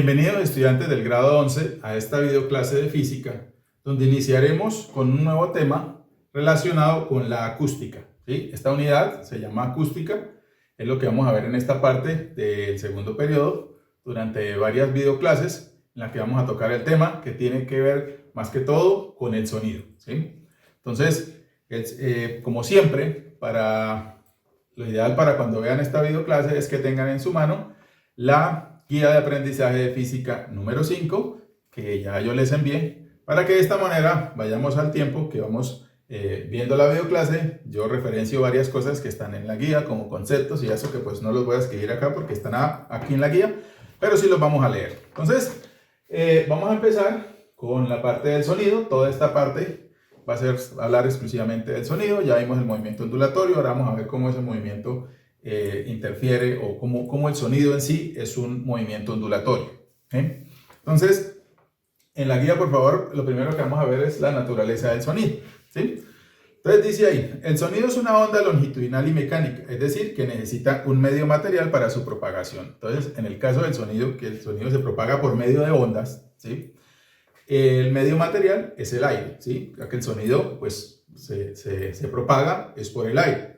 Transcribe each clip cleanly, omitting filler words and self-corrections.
Bienvenidos estudiantes del grado 11 a esta videoclase de física, donde iniciaremos con un nuevo tema relacionado con la acústica, ¿sí? Esta unidad se llama acústica, es lo que vamos a ver en esta parte del segundo periodo durante varias videoclases en la que vamos a tocar el tema que tiene que ver más que todo con el sonido, ¿sí? Entonces, como siempre, lo ideal para cuando vean esta videoclase es que tengan en su mano la guía de aprendizaje de física número 5, que ya yo les envié, para que de esta manera vayamos al tiempo que vamos viendo la videoclase. Yo referencio varias cosas que están en la guía como conceptos y eso que pues no los voy a escribir acá porque están aquí en la guía, pero sí los vamos a leer. Entonces, vamos a empezar con la parte del sonido. Toda esta parte va a ser hablar exclusivamente del sonido. Ya vimos el movimiento ondulatorio, ahora vamos a ver cómo ese movimiento interfiere o cómo el sonido en sí es un movimiento ondulatorio. Entonces, en la guía, por favor, lo primero que vamos a ver es la naturaleza del sonido, ¿sí? Entonces dice ahí, el sonido es una onda longitudinal y mecánica, es decir, que necesita un medio material para su propagación. Entonces, en el caso del sonido, que el sonido se propaga por medio de ondas, ¿sí? El medio material es el aire, ¿sí? Ya que el sonido, pues, se propaga es por el aire.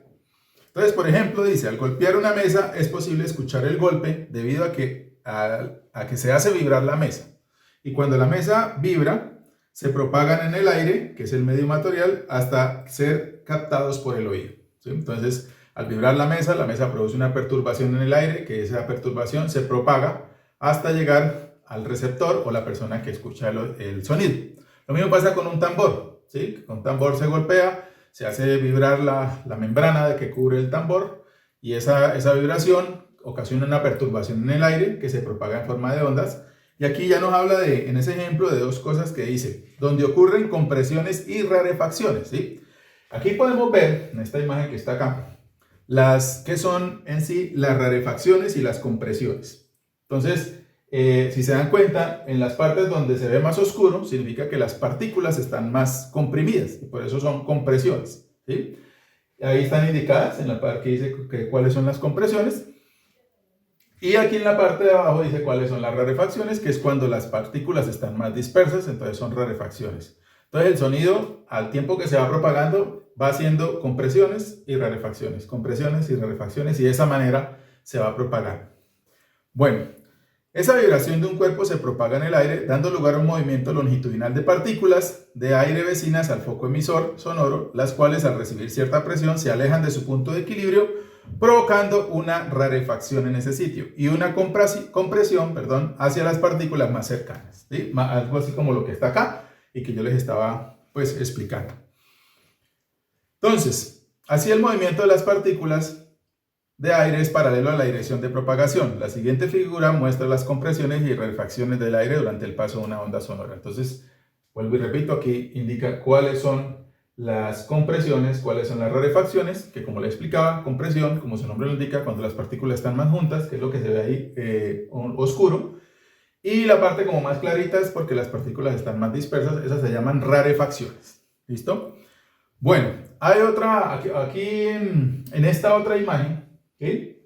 Entonces, por ejemplo, dice, al golpear una mesa es posible escuchar el golpe debido a que se hace vibrar la mesa. Y cuando la mesa vibra, se propagan en el aire, que es el medio material, hasta ser captados por el oído, ¿sí? Entonces, al vibrar la mesa produce una perturbación en el aire, que esa perturbación se propaga hasta llegar al receptor o la persona que escucha el sonido. Lo mismo pasa con un tambor, ¿sí? Con un tambor se golpea, se hace vibrar la membrana que cubre el tambor y esa vibración ocasiona una perturbación en el aire que se propaga en forma de ondas. Y aquí ya nos habla en ese ejemplo de dos cosas que dice, donde ocurren compresiones y rarefacciones, ¿sí? Aquí podemos ver, en esta imagen que está acá, que son en sí las rarefacciones y las compresiones. Entonces, si se dan cuenta, en las partes donde se ve más oscuro, significa que las partículas están más comprimidas y por eso son compresiones, ¿sí? Ahí están indicadas en la parte que dice cuáles son las compresiones. Y aquí en la parte de abajo dice cuáles son las rarefacciones, que es cuando las partículas están más dispersas, entonces son rarefacciones. Entonces el sonido, al tiempo que se va propagando, va haciendo compresiones y rarefacciones, y de esa manera se va a propagar. Bueno, esa vibración de un cuerpo se propaga en el aire, dando lugar a un movimiento longitudinal de partículas de aire vecinas al foco emisor sonoro, las cuales al recibir cierta presión se alejan de su punto de equilibrio, provocando una rarefacción en ese sitio y una compresión, hacia las partículas más cercanas, ¿sí? Algo así como lo que está acá y que yo les estaba pues explicando. Entonces, así el movimiento de las partículas de aire es paralelo a la dirección de propagación. La siguiente figura muestra las compresiones y rarefacciones del aire durante el paso de una onda sonora. Entonces, vuelvo y repito, aquí indica cuáles son las compresiones, cuáles son las rarefacciones, que como le explicaba, compresión, como su nombre lo indica, cuando las partículas están más juntas, que es lo que se ve ahí oscuro, y la parte como más clarita es porque las partículas están más dispersas, esas se llaman rarefacciones. ¿Listo? Bueno, hay otra, aquí en esta otra imagen, ¿sí?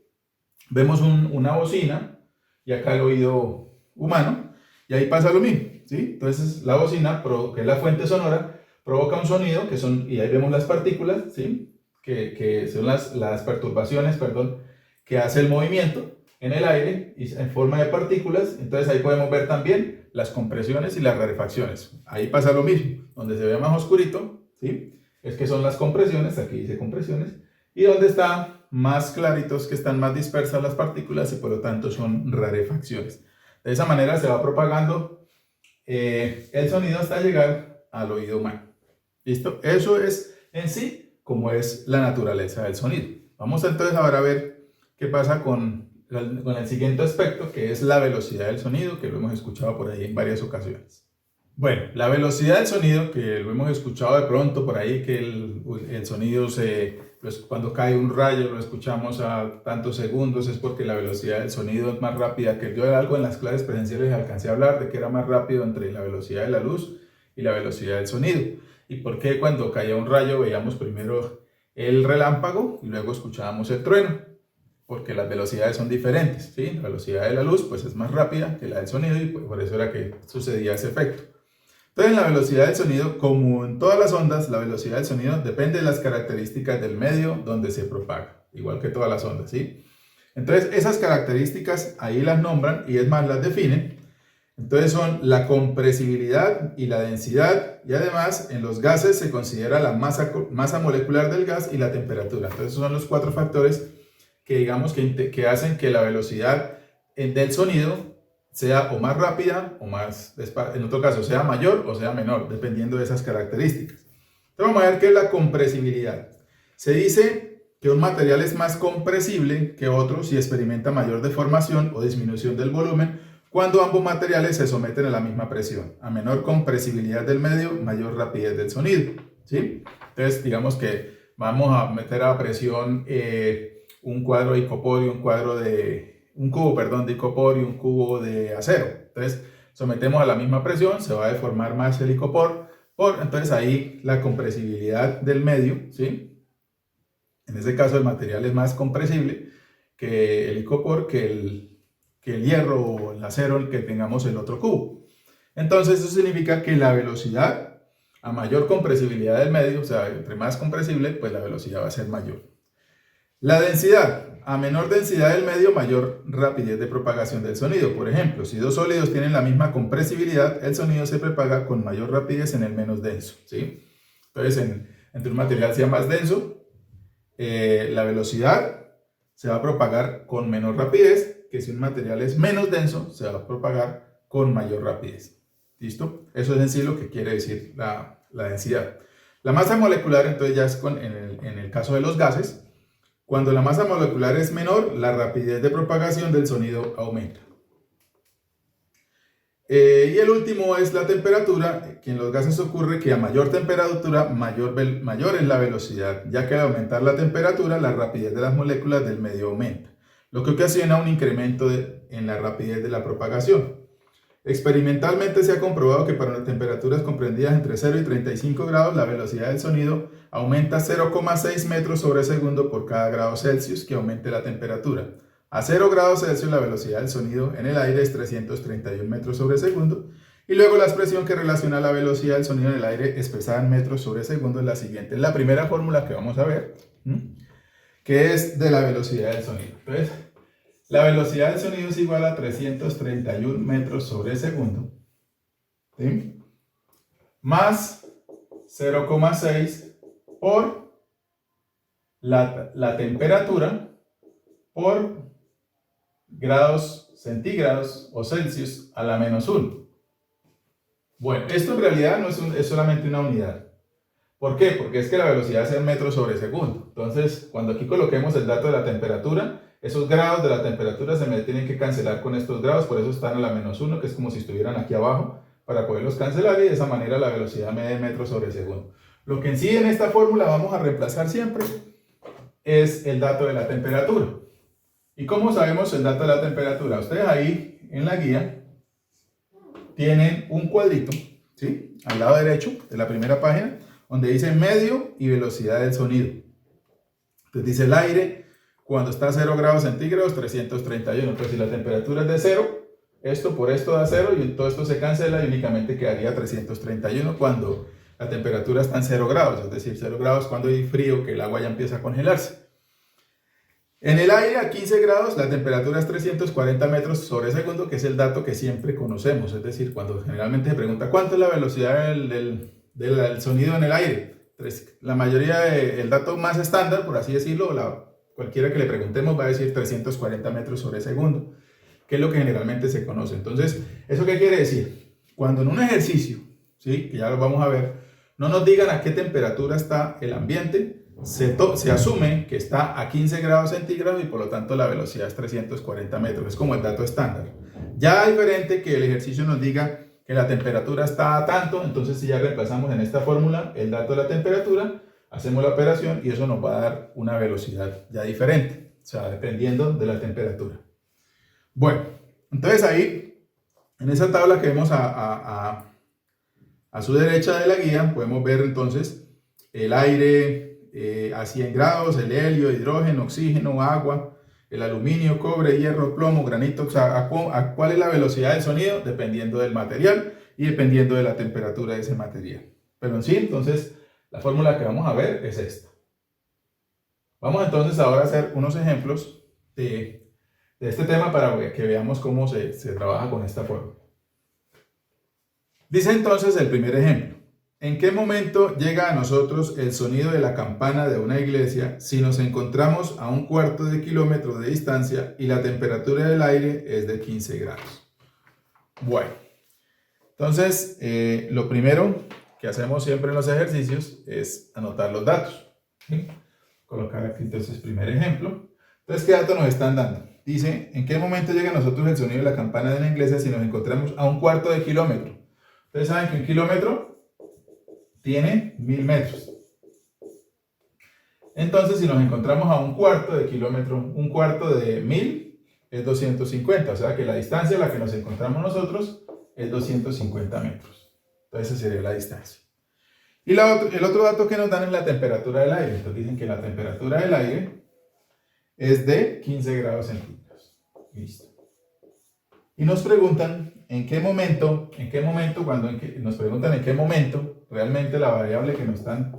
Vemos una bocina y acá el oído humano, y ahí pasa lo mismo, ¿sí? Entonces la bocina, que es la fuente sonora, provoca un sonido, y ahí vemos las partículas, ¿sí? Que son las perturbaciones, que hace el movimiento en el aire y en forma de partículas. Entonces ahí podemos ver también las compresiones y las rarefacciones. Ahí pasa lo mismo, donde se ve más oscurito, ¿sí? Es que son las compresiones, aquí dice compresiones, y donde está más claritos, que están más dispersas las partículas y por lo tanto son rarefacciones. De esa manera se va propagando el sonido hasta llegar al oído humano. ¿Listo? Eso es en sí como es la naturaleza del sonido. Vamos entonces ahora a ver qué pasa con el siguiente aspecto, que es la velocidad del sonido, que lo hemos escuchado por ahí en varias ocasiones. Bueno, la velocidad del sonido, que lo hemos escuchado de pronto por ahí, que el sonido pues cuando cae un rayo lo escuchamos a tantos segundos, es porque la velocidad del sonido es más rápida que yo. Algo en las clases presenciales alcancé a hablar de que era más rápido entre la velocidad de la luz y la velocidad del sonido. Y por qué cuando caía un rayo veíamos primero el relámpago y luego escuchábamos el trueno. porque las velocidades son diferentes, ¿sí? La velocidad de la luz pues es más rápida que la del sonido y pues, por eso era que sucedía ese efecto. Entonces, la velocidad del sonido, como en todas las ondas, la velocidad del sonido depende de las características del medio donde se propaga, igual que todas las ondas, ¿sí? Entonces, esas características ahí las nombran y es más, las definen. Entonces son la compresibilidad y la densidad, y además en los gases se considera la masa molecular del gas y la temperatura. Entonces esos son los 4 factores que digamos que hacen que la velocidad del sonido sea o más rápida o más, en otro caso, sea mayor o sea menor, dependiendo de esas características. Entonces vamos a ver qué es la compresibilidad. Se dice que un material es más compresible que otro si experimenta mayor deformación o disminución del volumen cuando ambos materiales se someten a la misma presión. A menor compresibilidad del medio, mayor rapidez del sonido, ¿sí? Entonces, digamos que vamos a meter a presión un cuadro de icoporio, un cubo de icopor y un cubo de acero. Entonces, sometemos a la misma presión, se va a deformar más el icopor. Entonces, ahí la compresibilidad del medio, ¿sí? En ese caso, el material es más compresible que el icopor, que el hierro o el acero, el que tengamos el otro cubo. Entonces eso significa que la velocidad, a mayor compresibilidad del medio, o sea, entre más compresible, pues la velocidad va a ser mayor. La densidad, a menor densidad del medio, mayor rapidez de propagación del sonido. Por ejemplo, si dos sólidos tienen la misma compresibilidad, el sonido se propaga con mayor rapidez en el menos denso, ¿sí? Entonces, entre un material sea más denso, la velocidad se va a propagar con menor rapidez que si un material es menos denso, se va a propagar con mayor rapidez. ¿Listo? Eso es en sí lo que quiere decir la densidad. La masa molecular, entonces ya es en el caso de los gases, cuando la masa molecular es menor, la rapidez de propagación del sonido aumenta. Y el último es la temperatura, que en los gases ocurre que a mayor temperatura, mayor es la velocidad, ya que al aumentar la temperatura, la rapidez de las moléculas del medio aumenta, lo que ocasiona un incremento en la rapidez de la propagación. Experimentalmente se ha comprobado que para las temperaturas comprendidas entre 0 y 35 grados, la velocidad del sonido aumenta 0,6 metros sobre segundo por cada grado Celsius que aumente la temperatura. A 0 grados Celsius la velocidad del sonido en el aire es 331 metros sobre segundo. Y luego la expresión que relaciona la velocidad del sonido en el aire expresada en metros sobre segundo es la siguiente. Es la primera fórmula que vamos a ver, que es de la velocidad del sonido. Entonces, la velocidad del sonido es igual a 331 metros sobre segundo, ¿sí? Más 0,6 por la temperatura por grados centígrados o Celsius a la menos 1. Bueno, esto en realidad no es solamente una unidad. ¿Por qué? Porque es que la velocidad es en metros sobre segundo. Entonces, cuando aquí coloquemos el dato de la temperatura, esos grados de la temperatura se me tienen que cancelar con estos grados, por eso están a la menos 1, que es como si estuvieran aquí abajo, para poderlos cancelar y de esa manera la velocidad me dé metros sobre segundo. Lo que en sí en esta fórmula vamos a reemplazar siempre es el dato de la temperatura. ¿Y cómo sabemos el dato de la temperatura? Ustedes ahí en la guía tienen un cuadrito, ¿sí? Al lado derecho de la primera página, donde dice medio y velocidad del sonido. Entonces dice el aire, cuando está a 0 grados centígrados, 331. Entonces si la temperatura es de 0, esto por esto da 0 y todo esto se cancela y únicamente quedaría 331 cuando la temperatura está en 0 grados. Es decir, 0 grados cuando hay frío, que el agua ya empieza a congelarse. En el aire a 15 grados la temperatura es 340 metros sobre segundo, que es el dato que siempre conocemos. Es decir, cuando generalmente se pregunta cuánto es la velocidad del sonido en el aire. La mayoría, el dato más estándar, por así decirlo, cualquiera que le preguntemos va a decir 340 metros sobre segundo, que es lo que generalmente se conoce. Entonces, ¿eso qué quiere decir? Cuando en un ejercicio, ¿sí? Que ya lo vamos a ver, no nos digan a qué temperatura está el ambiente, se asume que está a 15 grados centígrados y por lo tanto la velocidad es 340 metros, es como el dato estándar. Ya diferente que el ejercicio nos diga que la temperatura está a tanto, entonces si ya reemplazamos en esta fórmula el dato de la temperatura, hacemos la operación y eso nos va a dar una velocidad ya diferente, o sea, dependiendo de la temperatura. Bueno, entonces ahí, en esa tabla que vemos a su derecha de la guía, podemos ver entonces el aire a 100 grados, el helio, hidrógeno, oxígeno, agua, el aluminio, cobre, hierro, plomo, granito, o sea, a cuál es la velocidad del sonido dependiendo del material y dependiendo de la temperatura de ese material. Pero en sí, entonces, la fórmula que vamos a ver es esta. Vamos entonces ahora a hacer unos ejemplos de este tema para que veamos cómo se trabaja con esta fórmula. Dice entonces el primer ejemplo. ¿En qué momento llega a nosotros el sonido de la campana de una iglesia si nos encontramos a 1/4 de kilómetro de distancia y la temperatura del aire es de 15 grados? Bueno, entonces lo primero que hacemos siempre en los ejercicios es anotar los datos. ¿Sí? Colocar aquí entonces primer ejemplo. Entonces, ¿qué datos nos están dando? Dice, ¿en qué momento llega a nosotros el sonido de la campana de una iglesia si nos encontramos a 1/4 de kilómetro? Ustedes saben que 1 kilómetro tiene 1000 metros. Entonces, si nos encontramos a 1/4 de kilómetro, 1/4 de 1000 es 250. O sea que la distancia a la que nos encontramos nosotros es 250 metros. Entonces, esa sería la distancia. Y el otro dato que nos dan es la temperatura del aire. Entonces, dicen que la temperatura del aire es de 15 grados centígrados. Listo. Y nos preguntan en qué momento, nos preguntan en qué momento, realmente la variable que nos están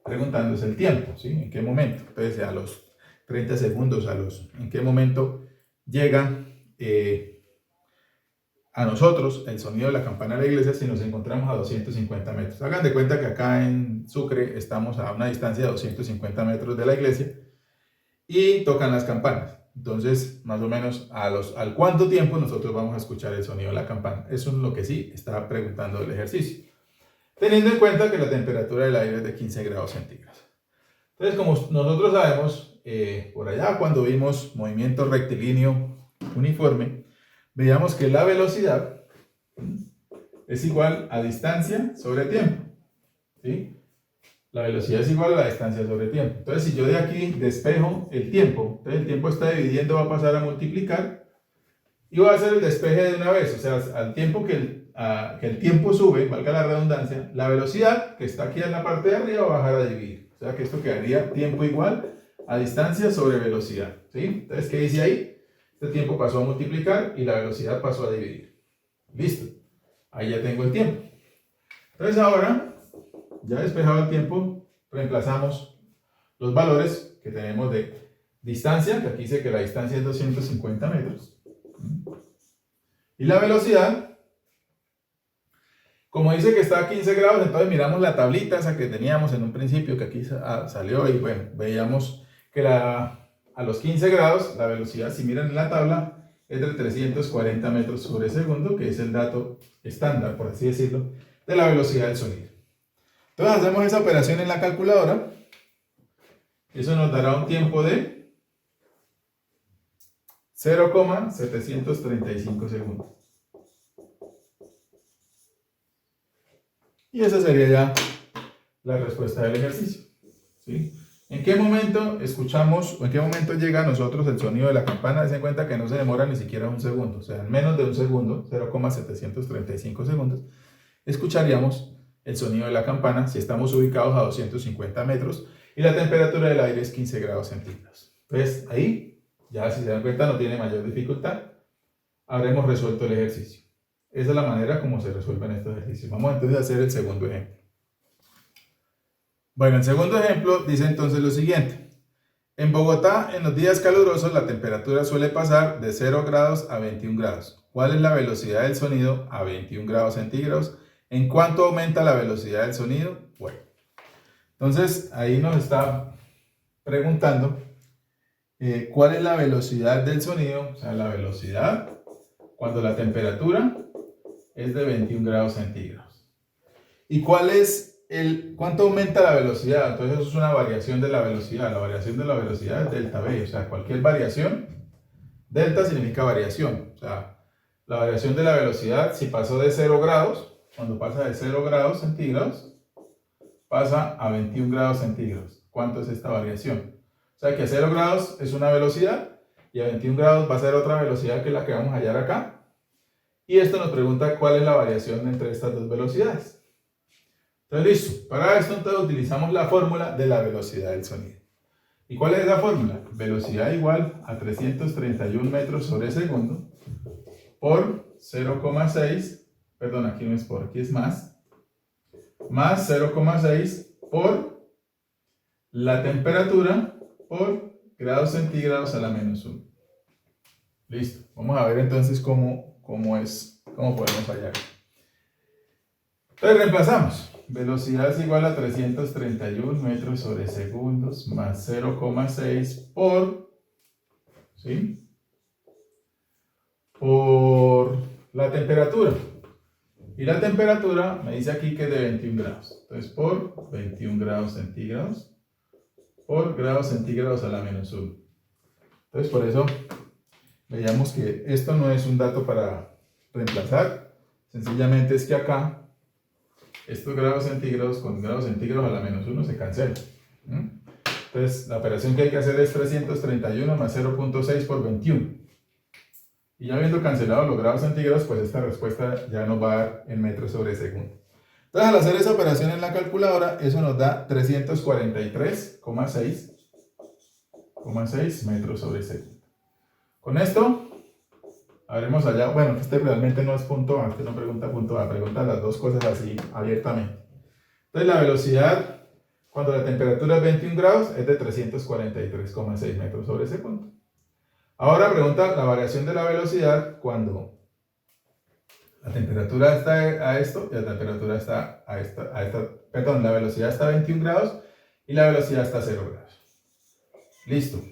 preguntando es el tiempo, ¿sí? ¿En qué momento? Entonces, a los 30 segundos, ¿en qué momento llega a nosotros el sonido de la campana de la iglesia si nos encontramos a 250 metros? Hagan de cuenta que acá en Sucre estamos a una distancia de 250 metros de la iglesia y tocan las campanas. Entonces, más o menos, ¿al cuánto tiempo nosotros vamos a escuchar el sonido de la campana? Eso es lo que sí está preguntando el ejercicio. Teniendo en cuenta que la temperatura del aire es de 15 grados centígrados. Entonces, como nosotros sabemos, por allá cuando vimos movimiento rectilíneo uniforme, veíamos que la velocidad es igual a distancia sobre tiempo. ¿Sí? La velocidad es igual a la distancia sobre tiempo. Entonces, si yo de aquí despejo el tiempo, entonces el tiempo está dividiendo, va a pasar a multiplicar y va a hacer el despeje de una vez. O sea, al tiempo que el tiempo sube, valga la redundancia, la velocidad que está aquí en la parte de arriba va a bajar a dividir. O sea, que esto quedaría tiempo igual a distancia sobre velocidad. ¿Sí? Entonces, ¿qué dice ahí? Este tiempo pasó a multiplicar y la velocidad pasó a dividir. Listo. Ahí ya tengo el tiempo. Entonces, ahora, ya despejado el tiempo, reemplazamos los valores que tenemos de distancia, que aquí dice que la distancia es 250 metros. Y la velocidad, como dice que está a 15 grados, entonces miramos la tablita esa que teníamos en un principio, que aquí salió, y bueno, veíamos que a los 15 grados, la velocidad, si miran en la tabla, es de 340 metros sobre segundo, que es el dato estándar, por así decirlo, de la velocidad del sonido. Entonces hacemos esa operación en la calculadora. Eso nos dará un tiempo de 0,735 segundos. Y esa sería ya la respuesta del ejercicio. ¿Sí? ¿En qué momento escuchamos o en qué momento llega a nosotros el sonido de la campana? Dense cuenta que no se demora ni siquiera un segundo. O sea, en menos de un segundo, 0,735 segundos, escucharíamos el sonido de la campana si estamos ubicados a 250 metros y la temperatura del aire es 15 grados centígrados. Entonces ahí, ya si se dan cuenta, no tiene mayor dificultad. Habremos resuelto el ejercicio. Esa es la manera como se resuelven estos ejercicios. Vamos entonces a hacer el segundo ejemplo. Bueno, el segundo ejemplo dice entonces lo siguiente. En Bogotá, en los días calurosos, la temperatura suele pasar de 0 grados a 21 grados. ¿Cuál es la velocidad del sonido a 21 grados centígrados? ¿En cuánto aumenta la velocidad del sonido? Bueno, entonces ahí nos está preguntando cuál es la velocidad del sonido, o sea, la velocidad cuando la temperatura es de 21 grados centígrados. ¿Y cuánto aumenta la velocidad? Entonces eso es una variación de la velocidad. La variación de la velocidad es delta V, o sea, cualquier variación, delta significa variación, o sea, la variación de la velocidad, si pasó de 0 grados, cuando pasa de 0 grados centígrados, pasa a 21 grados centígrados. ¿Cuánto es esta variación? O sea que a 0 grados es una velocidad y a 21 grados va a ser otra velocidad que la que vamos a hallar acá. Y esto nos pregunta cuál es la variación entre estas dos velocidades. Entonces, listo. Para esto entonces utilizamos la fórmula de la velocidad del sonido. ¿Y cuál es esa fórmula? Velocidad igual a 331 metros sobre segundo por 0,6, perdón, aquí no es por, aquí es más 0,6 por la temperatura por grados centígrados a la menos 1. Listo. Vamos a ver entonces cómo podemos hallar. Entonces reemplazamos. Velocidad es igual a 331 metros sobre segundos más 0,6 ¿sí? Por la temperatura. Y la temperatura me dice aquí que es de 21 grados. Entonces por 21 grados centígrados por grados centígrados a la menos 1. Entonces por eso veíamos que esto no es un dato para reemplazar. Sencillamente es que acá estos grados centígrados con grados centígrados a la menos 1 se cancelan. Entonces la operación que hay que hacer es 331 más 0,6 por 21. Y ya habiendo cancelado los grados centígrados, pues esta respuesta ya nos va a dar en metros sobre segundo. Entonces al hacer esa operación en la calculadora, eso nos da 343,6 metros sobre segundo. Con esto habremos hallado, bueno, este realmente no es punto A, este no pregunta punto A, pregunta las dos cosas así abiertamente. Entonces la velocidad cuando la temperatura es 21 grados es de 343,6 metros sobre segundo. Ahora pregunta la variación de la velocidad cuando la temperatura está a esto y la temperatura está perdón, la velocidad está a 21 grados y la velocidad está a 0 grados. Listo.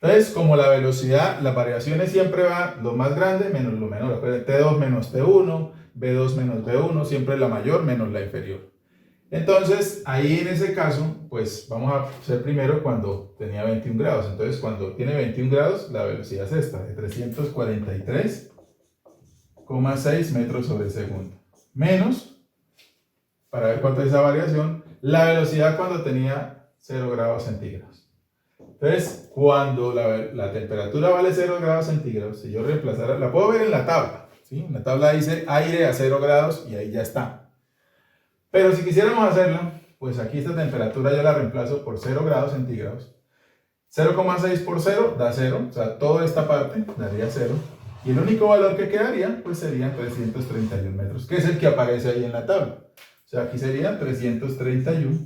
Entonces, como la velocidad, las variaciones siempre van lo más grande menos lo menor. T2 menos T1, B2 menos B1, siempre la mayor menos la inferior. Entonces, ahí en ese caso, pues vamos a hacer primero cuando tenía 21 grados. Entonces, cuando tiene 21 grados, la velocidad es esta, de 343,6 metros sobre segundo. Menos, para ver cuánto es esa variación, la velocidad cuando tenía 0 grados centígrados. Entonces, cuando la temperatura vale 0 grados centígrados, si yo reemplazara, la puedo ver en la tabla, ¿sí? En la tabla dice aire a 0 grados y ahí ya está. Pero si quisiéramos hacerlo, pues aquí esta temperatura yo la reemplazo por 0 grados centígrados. 0,6 por 0 da 0, o sea, toda esta parte daría 0. Y el único valor que quedaría, pues serían 331 metros, que es el que aparece ahí en la tabla. O sea, aquí serían 331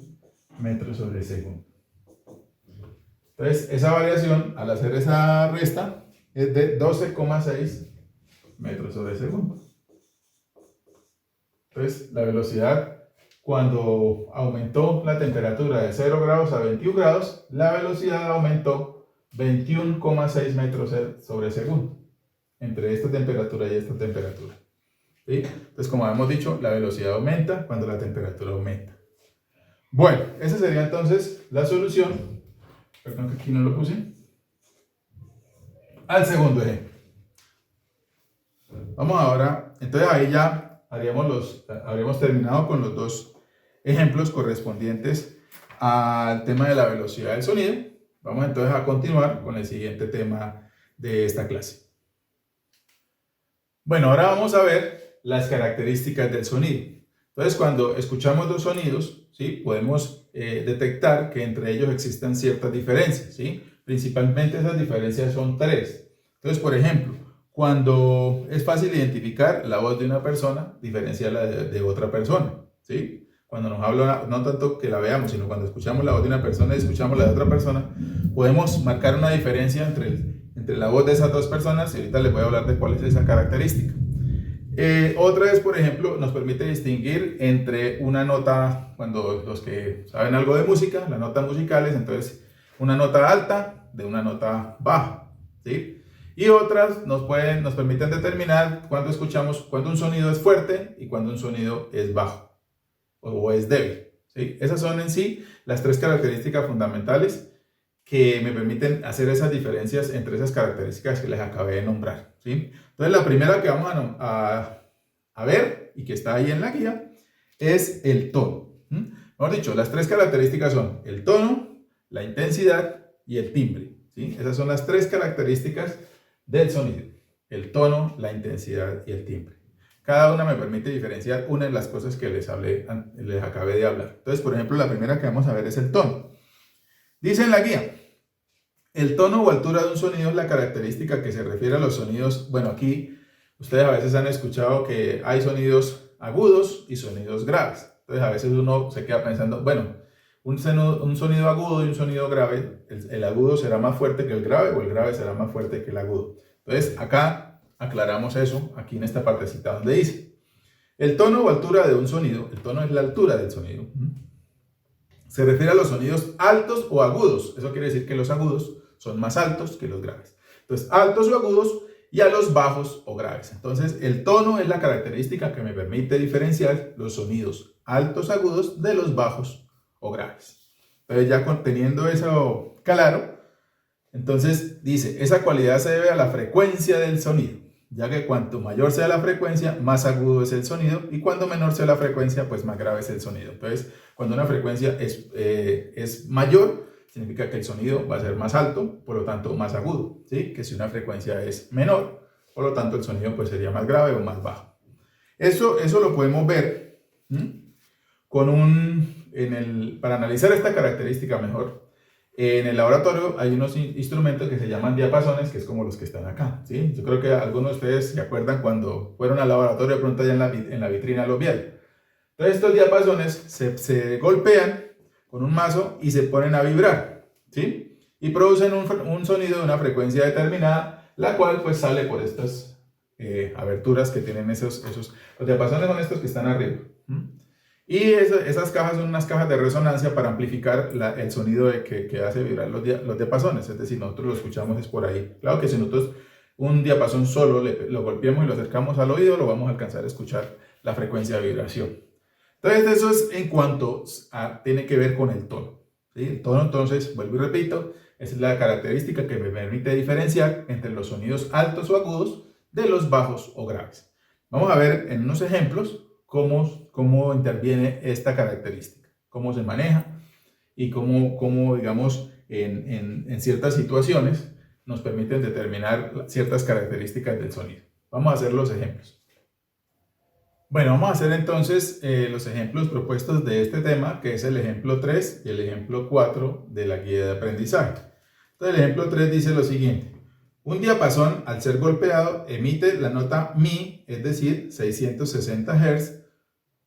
metros sobre segundo. Entonces, esa variación, al hacer esa resta, es de 12,6 metros sobre segundo. Entonces, la velocidad, cuando aumentó la temperatura de 0 grados a 21 grados, la velocidad aumentó 21,6 metros sobre segundo, entre esta temperatura y esta temperatura. ¿Sí? Entonces, como hemos dicho, la velocidad aumenta cuando la temperatura aumenta. Bueno, esa sería entonces la solución. Perdón que aquí no lo puse. Al segundo ejemplo. Vamos ahora, entonces ahí ya habríamos terminado con los dos ejemplos correspondientes al tema de la velocidad del sonido. Vamos entonces a continuar con el siguiente tema de esta clase. Bueno, ahora vamos a ver las características del sonido. Entonces, cuando escuchamos dos sonidos, ¿sí? Podemos detectar que entre ellos existan ciertas diferencias, ¿sí? Principalmente esas diferencias son tres. Entonces, por ejemplo, cuando es fácil identificar la voz de una persona, diferenciarla de otra persona, ¿sí? Cuando nos habla, no tanto que la veamos, sino cuando escuchamos la voz de una persona y escuchamos la de otra persona, podemos marcar una diferencia entre la voz de esas dos personas y ahorita les voy a hablar de cuál es esa característica. Otra es, por ejemplo, nos permite distinguir entre una nota, cuando los que saben algo de música, las notas musicales, entonces una nota alta de una nota baja, ¿sí? Y otras nos permiten determinar cuando un sonido es fuerte y cuando un sonido es bajo o es débil, ¿sí? Esas son en sí las tres características fundamentales que me permiten hacer esas diferencias entre esas características que les acabé de nombrar, ¿sí? Entonces la primera que vamos a ver y que está ahí en la guía es el tono. Mejor dicho, las tres características son el tono, la intensidad y el timbre, ¿sí? Esas son las tres características del sonido: el tono, la intensidad y el timbre. Cada una me permite diferenciar una de las cosas que les acabé de hablar. Entonces, por ejemplo, la primera que vamos a ver es el tono. Dice en la guía, El tono o altura de un sonido es la característica que se refiere a los sonidos. Bueno, aquí ustedes a veces han escuchado que hay sonidos agudos y sonidos graves. Entonces a veces uno se queda pensando, bueno, un sonido agudo y un sonido grave, el agudo será más fuerte que el grave o el grave será más fuerte que el agudo. Entonces acá aclaramos eso, aquí en esta partecita donde dice, el tono o altura de un sonido, el tono es la altura del sonido, se refiere a los sonidos altos o agudos. Eso quiere decir que los agudos son más altos que los graves. Entonces, altos o agudos y a los bajos o graves. Entonces, el tono es la característica que me permite diferenciar los sonidos altos agudos de los bajos o graves. Entonces, ya teniendo eso claro, entonces dice, esa cualidad se debe a la frecuencia del sonido, ya que cuanto mayor sea la frecuencia, más agudo es el sonido, y cuando menor sea la frecuencia, pues más grave es el sonido. Entonces, cuando una frecuencia es mayor, significa que el sonido va a ser más alto, por lo tanto más agudo, ¿sí? Que si una frecuencia es menor, por lo tanto el sonido pues sería más grave o más bajo. Eso lo podemos ver para analizar esta característica mejor. En el laboratorio hay unos instrumentos que se llaman diapasones, que es como los que están acá, ¿sí? Yo creo que algunos de ustedes se acuerdan cuando fueron al laboratorio, de pronto allá en la vitrina los vieron. Entonces estos diapasones se golpean con un mazo y se ponen a vibrar, ¿sí? Y producen un sonido de una frecuencia determinada, la cual pues sale por estas aberturas que tienen los diapasones son estos que están arriba. Y esas cajas son unas cajas de resonancia para amplificar el sonido que hace vibrar los diapasones, es decir, nosotros lo escuchamos es por ahí. Claro que si nosotros un diapasón solo lo golpeamos y lo acercamos al oído, lo vamos a alcanzar a escuchar la frecuencia de vibración. Entonces eso es en cuanto tiene que ver con el tono, ¿sí? El tono, entonces, vuelvo y repito, es la característica que me permite diferenciar entre los sonidos altos o agudos de los bajos o graves. Vamos a ver en unos ejemplos cómo interviene esta característica, cómo se maneja y cómo digamos, en ciertas situaciones nos permiten determinar ciertas características del sonido. Vamos a hacer los ejemplos. Bueno, vamos a hacer entonces los ejemplos propuestos de este tema, que es el ejemplo 3 y el ejemplo 4 de la guía de aprendizaje. Entonces, el ejemplo 3 dice lo siguiente. Un diapasón, al ser golpeado, emite la nota Mi, es decir, 660 Hz.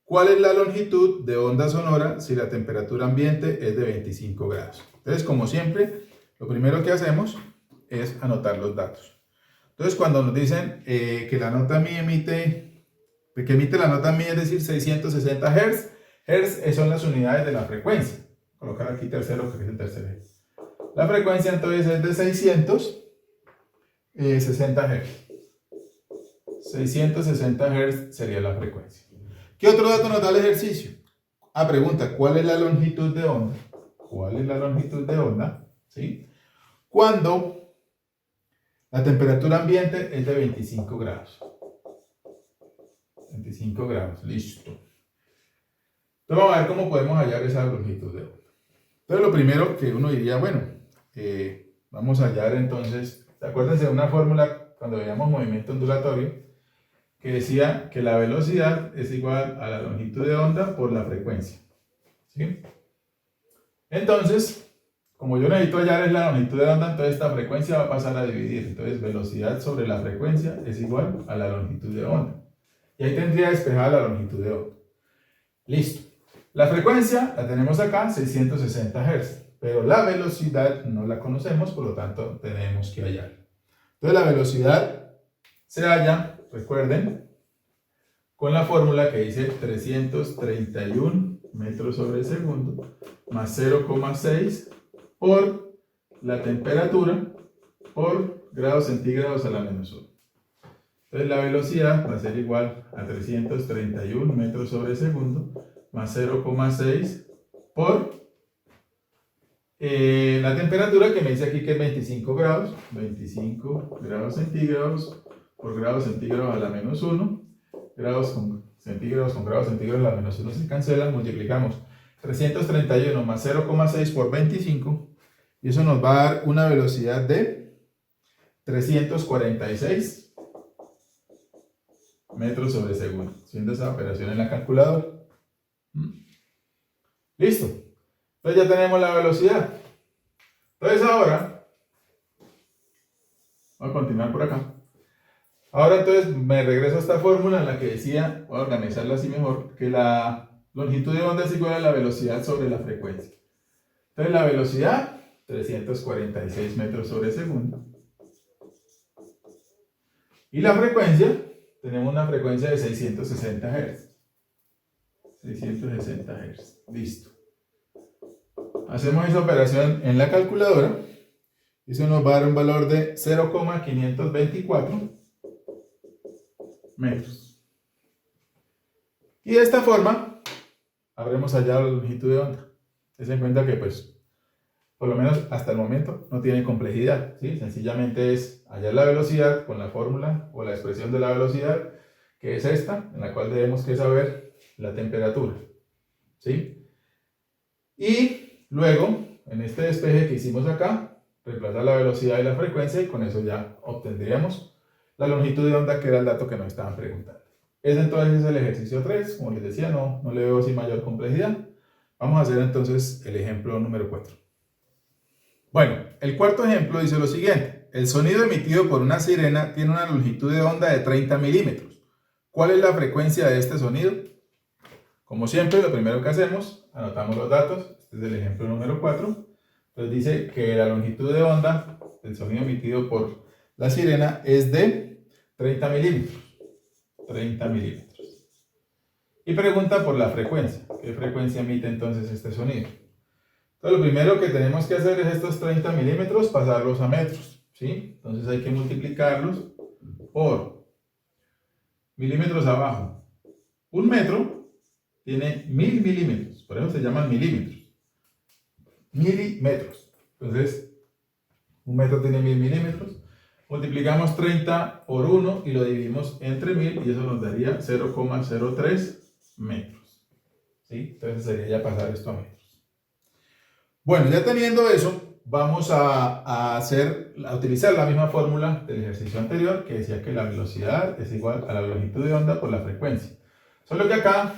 ¿Cuál es la longitud de onda sonora si la temperatura ambiente es de 25 grados? Entonces, como siempre, lo primero que hacemos es anotar los datos. Entonces, cuando nos dicen que la nota Mi emite la nota Mi, es decir, 660 Hz, Hz son las unidades de la frecuencia. Voy a colocar aquí tercero, que es el tercer eje. La frecuencia entonces es de 660 Hz. 660 Hz sería la frecuencia. ¿Qué otro dato nos da el ejercicio? Pregunta, ¿cuál es la longitud de onda? ¿Cuál es la longitud de onda? ¿Sí? Cuando la temperatura ambiente es de 25 grados. 25 grados, listo. Entonces vamos a ver cómo podemos hallar esa longitud de onda. Entonces lo primero que uno diría, bueno, vamos a hallar entonces, acuérdense de una fórmula cuando veíamos movimiento ondulatorio, que decía que la velocidad es igual a la longitud de onda por la frecuencia, ¿sí? Entonces, como yo necesito hallar la longitud de onda, entonces esta frecuencia va a pasar a dividir. Entonces, velocidad sobre la frecuencia es igual a la longitud de onda. Y ahí tendría despejada la longitud de onda. Listo. La frecuencia la tenemos acá, 660 Hz. Pero la velocidad no la conocemos, por lo tanto, tenemos que hallar. Entonces, la velocidad se halla, recuerden, con la fórmula que dice 331 metros sobre segundo más 0,6 por la temperatura por grados centígrados a la menos 1. Entonces la velocidad va a ser igual a 331 metros sobre segundo más 0,6 por la temperatura que me dice aquí que es 25 grados. 25 grados centígrados por grados centígrados a la menos 1. Grados centígrados con grados centígrados a la menos 1 se cancelan. Multiplicamos 331 más 0,6 por 25. Y eso nos va a dar una velocidad de 346 metros sobre segundo, haciendo esa operación en la calculadora. Listo. Entonces ya tenemos la velocidad. Entonces ahora Voy a continuar por acá. Ahora entonces me regreso a esta fórmula en la que decía, voy a organizarla así mejor, que la longitud de onda es igual a la velocidad sobre la frecuencia. Entonces la velocidad, 346 metros sobre segundo. Y la frecuencia, tenemos una frecuencia de 660 Hz. 660 Hz. Listo. Hacemos esa operación en la calculadora. Y eso nos va a dar un valor de 0,524 metros. Y de esta forma, habremos hallado la longitud de onda. Ten en cuenta que, pues, por lo menos hasta el momento, no tiene complejidad, ¿sí? Sencillamente es hallar la velocidad con la fórmula o la expresión de la velocidad, que es esta, en la cual debemos que saber la temperatura, ¿sí? Y luego, en este despeje que hicimos acá, reemplazar la velocidad y la frecuencia y con eso ya obtendríamos la longitud de onda, que era el dato que nos estaban preguntando. Ese entonces es el ejercicio 3, como les decía, no le veo sin mayor complejidad. Vamos a hacer entonces el ejemplo número 4. Bueno, el cuarto ejemplo dice lo siguiente: el sonido emitido por una sirena tiene una longitud de onda de 30 milímetros. ¿Cuál es la frecuencia de este sonido? Como siempre, lo primero que hacemos, anotamos los datos. Este es el ejemplo número 4. Entonces dice que la longitud de onda del sonido emitido por la sirena es de 30 milímetros. 30 milímetros. Y pregunta por la frecuencia. ¿Qué frecuencia emite entonces este sonido? Entonces lo primero que tenemos que hacer es estos 30 milímetros pasarlos a metros, ¿sí? Entonces hay que multiplicarlos por milímetros abajo. Un metro tiene 1000 milímetros, por eso se llaman milímetros. Milímetros. Entonces, un metro tiene 1000 milímetros. Multiplicamos 30 por 1 y lo dividimos entre 1000 y eso nos daría 0,03 metros. ¿Sí? Entonces sería ya pasar esto a metros. Bueno, ya teniendo eso, vamos a utilizar la misma fórmula del ejercicio anterior, que decía que la velocidad es igual a la longitud de onda por la frecuencia. Solo que acá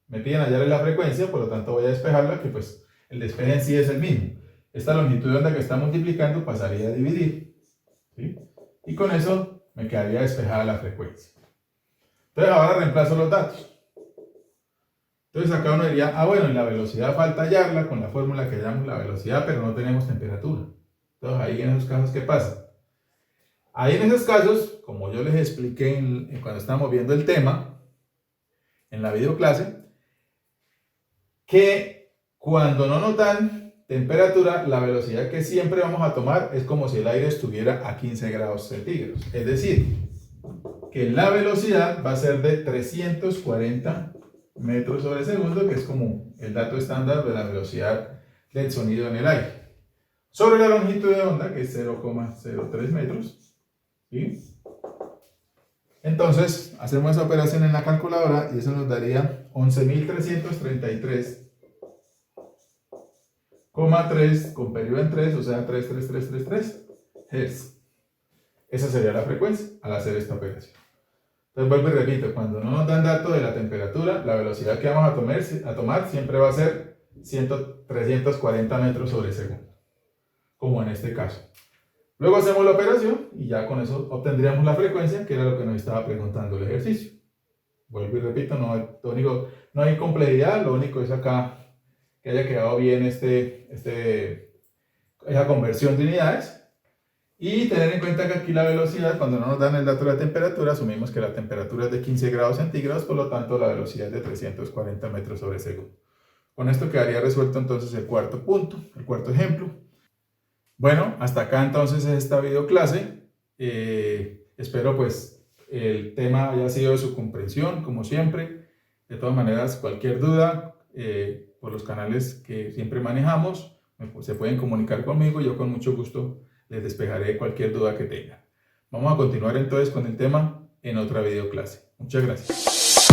me piden hallar la frecuencia, por lo tanto voy a despejarla, que pues el despeje en sí es el mismo. Esta longitud de onda que está multiplicando pasaría a dividir, ¿sí? Y con eso me quedaría despejada la frecuencia. Entonces ahora reemplazo los datos. Entonces acá uno diría, bueno, en la velocidad falta hallarla con la fórmula que llamamos la velocidad, pero no tenemos temperatura. Entonces ahí en esos casos, ¿qué pasa? Ahí en esos casos, como yo les expliqué cuando estábamos viendo el tema, en la videoclase, que cuando no nos dan temperatura, la velocidad que siempre vamos a tomar es como si el aire estuviera a 15 grados centígrados. Es decir, que la velocidad va a ser de 340 metros sobre segundo, que es como el dato estándar de la velocidad del sonido en el aire. Sobre la longitud de onda, que es 0,03 metros. ¿Sí? Entonces, hacemos esa operación en la calculadora y eso nos daría 11.333,3 con periodo en 3, o sea 33333 Hz. Esa sería la frecuencia al hacer esta operación. Entonces vuelvo y repito, cuando no nos dan dato de la temperatura, la velocidad que vamos a tomar siempre va a ser 340 metros sobre segundo, como en este caso. Luego hacemos la operación y ya con eso obtendríamos la frecuencia, que era lo que nos estaba preguntando el ejercicio. Vuelvo y repito, no hay complejidad, lo único es acá que haya quedado bien esa conversión de unidades. Y tener en cuenta que aquí la velocidad, cuando no nos dan el dato de la temperatura, asumimos que la temperatura es de 15 grados centígrados, por lo tanto la velocidad es de 340 metros sobre segundo. Con esto quedaría resuelto entonces el cuarto punto, el cuarto ejemplo. Bueno, hasta acá entonces esta videoclase. Espero pues el tema haya sido de su comprensión, como siempre. De todas maneras, cualquier duda por los canales que siempre manejamos, se pueden comunicar conmigo y yo con mucho gusto les despejaré cualquier duda que tengan. Vamos a continuar entonces con el tema en otra videoclase. Muchas gracias.